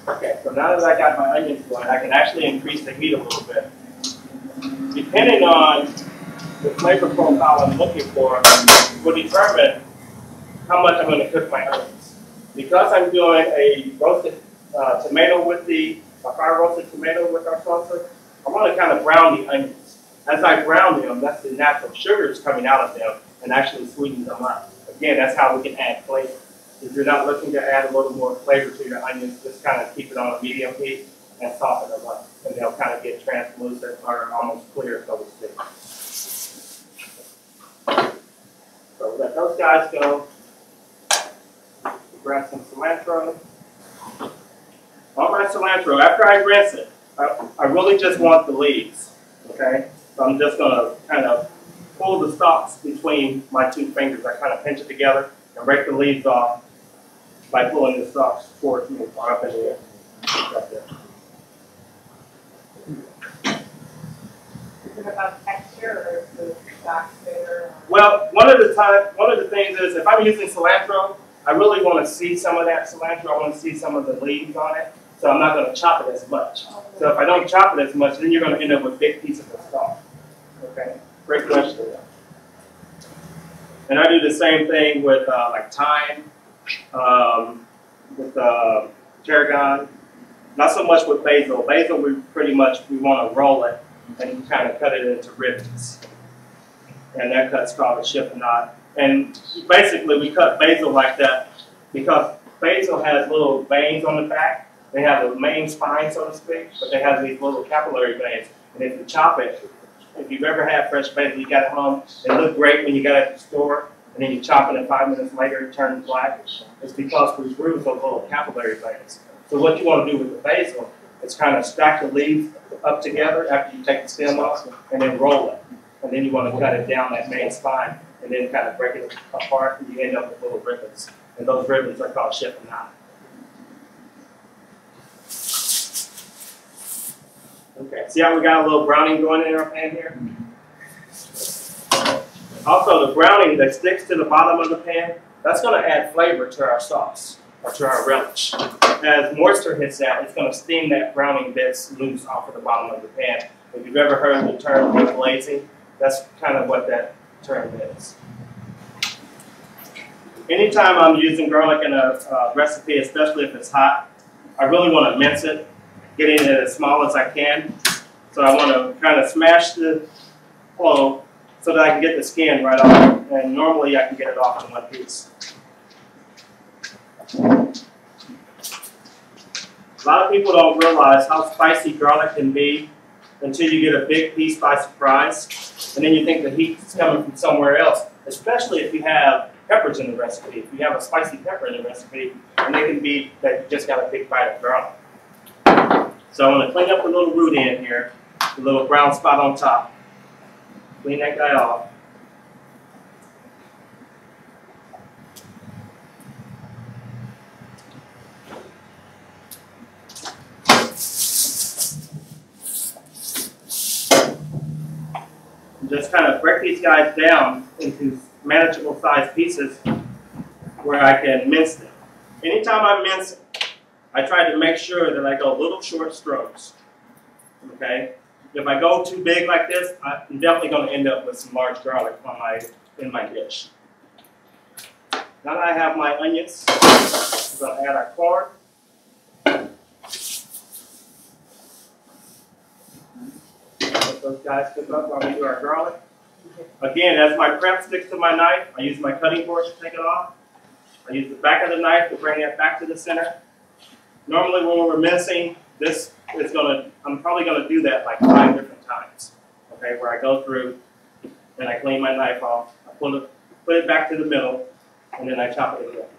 Okay, so now that I got my onions going, I can actually increase the heat a little bit. Depending on the flavor profile I'm looking for will determine how much I'm going to cook my onions. Because I'm doing a roasted tomato with a fire roasted tomato with our salsa, I want to kind of brown the onions. As I brown them, that's the natural sugars coming out of them and actually sweeten them up. Again, that's how we can add flavor. If you're not looking to add a little more flavor to your onions, just kind of keep it on a medium heat and soften them up. And they'll kind of get translucent or almost clear, so to speak. So let those guys go. Grab some cilantro. On my cilantro, after I rinse it, I really just want the leaves. Okay? So I'm just going to kind of pull the stalks between my two fingers. I kind of pinch it together and break the leaves off by pulling the stalks towards me up in the air. Right there. Is it about texture or is the stalks bitter? Well, one of the things is if I'm using cilantro, I really want to see some of that cilantro. I want to see some of the leaves on it. So I'm not going to chop it as much. So if I don't chop it as much, then you're going to end up with big pieces of stalk. Okay? Great question. And I do the same thing with like thyme, with tarragon. Not so much with basil. Basil, we want to roll it and kind of cut it into ribbons. And that cut's called a chiffonade. And basically, we cut basil like that because basil has little veins on the back. They have the main spine, so to speak, but they have these little capillary veins. And if you chop it, if you've ever had fresh basil, you got it home, it looked great when you got it at the store, and then you chop it and 5 minutes later it turns black. It's because we grew those little capillary veins. So what you want to do with the basil is kind of stack the leaves up together after you take the stem off, and then roll it. And then you want to cut it down that main spine, and then kind of break it apart, and you end up with little ribbons. And those ribbons are called chiffonade. Okay, see how we got a little browning going in our pan here? Also, the browning that sticks to the bottom of the pan, that's going to add flavor to our sauce, or to our relish. As moisture hits that, it's going to steam that browning bits loose off of the bottom of the pan. If you've ever heard the term glazing, that's kind of what that term is. Anytime I'm using garlic in a recipe, especially if it's hot, I really want to mince it, getting it as small as I can. So I want to kind of smash the clove so that I can get the skin right off. And normally I can get it off in one piece. A lot of people don't realize how spicy garlic can be until you get a big piece by surprise. And then you think the heat is coming from somewhere else, especially if you have peppers in the recipe. If you have a spicy pepper in the recipe, and they can be that you just got a big bite of garlic. So I'm going to clean up the little root end here, the little brown spot on top. Clean that guy off. And just kind of break these guys down into manageable sized pieces where I can mince them. Anytime I mince, I try to make sure that I go little short strokes. Okay? If I go too big like this, I'm definitely going to end up with some large garlic in my dish. Now that I have my onions, I'm going to add our corn. Let those guys cook up while we do our garlic. Again, as my prep sticks to my knife, I use my cutting board to take it off. I use the back of the knife to bring it back to the center. Normally when we're mincing, I'm probably going to do that like 5 different times. Okay, where I go through and I clean my knife off, I put it back to the middle, and then I chop it again.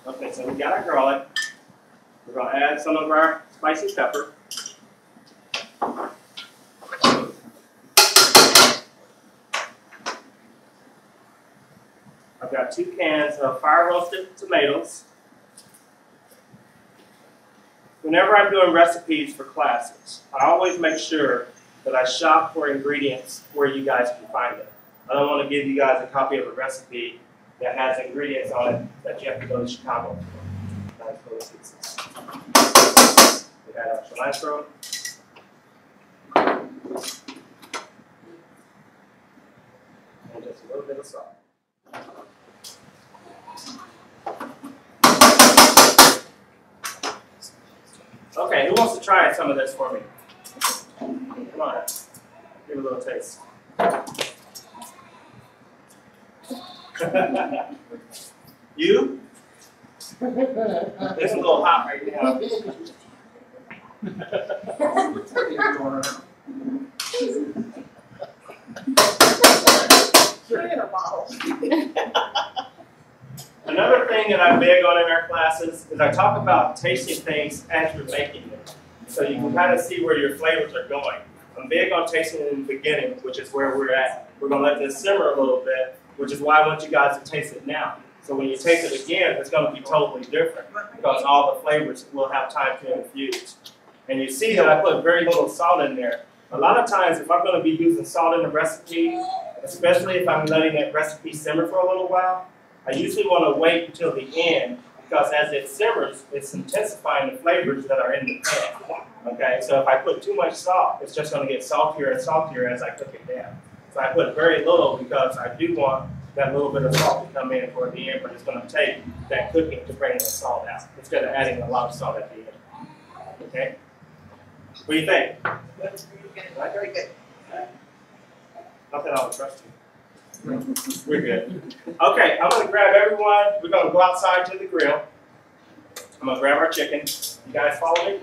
Okay, so we got our garlic. We're going to add some of our spicy pepper. I've got 2 cans of fire roasted tomatoes. whenever I'm doing recipes for classes, I always make sure that I shop for ingredients where you guys can find them. I don't want to give you guys a copy of a recipe that has ingredients on it that you have to go to Chicago for. Nice little pieces. We add our cilantro. And just a little bit of salt. Okay, who wants to try some of this for me? Come on, give it a little taste. You? It's a little hot right now. Another thing that I'm big on in our classes is I talk about tasting things as you're making them. So you can kind of see where your flavors are going. I'm big on tasting it in the beginning, which is where we're at. We're going to let this simmer a little bit, which is why I want you guys to taste it now. So when you taste it again, it's going to be totally different because all the flavors will have time to infuse. And you see that I put very little salt in there. A lot of times, if I'm going to be using salt in the recipe, especially if I'm letting that recipe simmer for a little while, I usually want to wait until the end because as it simmers, it's intensifying the flavors that are in the pan. Okay, so if I put too much salt, it's just going to get saltier and saltier as I cook it down. So I put very little because I do want that little bit of salt to come in for the end, but it's going to take that cooking to bring the salt out instead of adding a lot of salt at the end. Okay? What do you think? Very good. Not that I would trust you. We're good. Okay, I'm going to grab everyone. We're going to go outside to the grill. I'm going to grab our chicken. You guys follow me?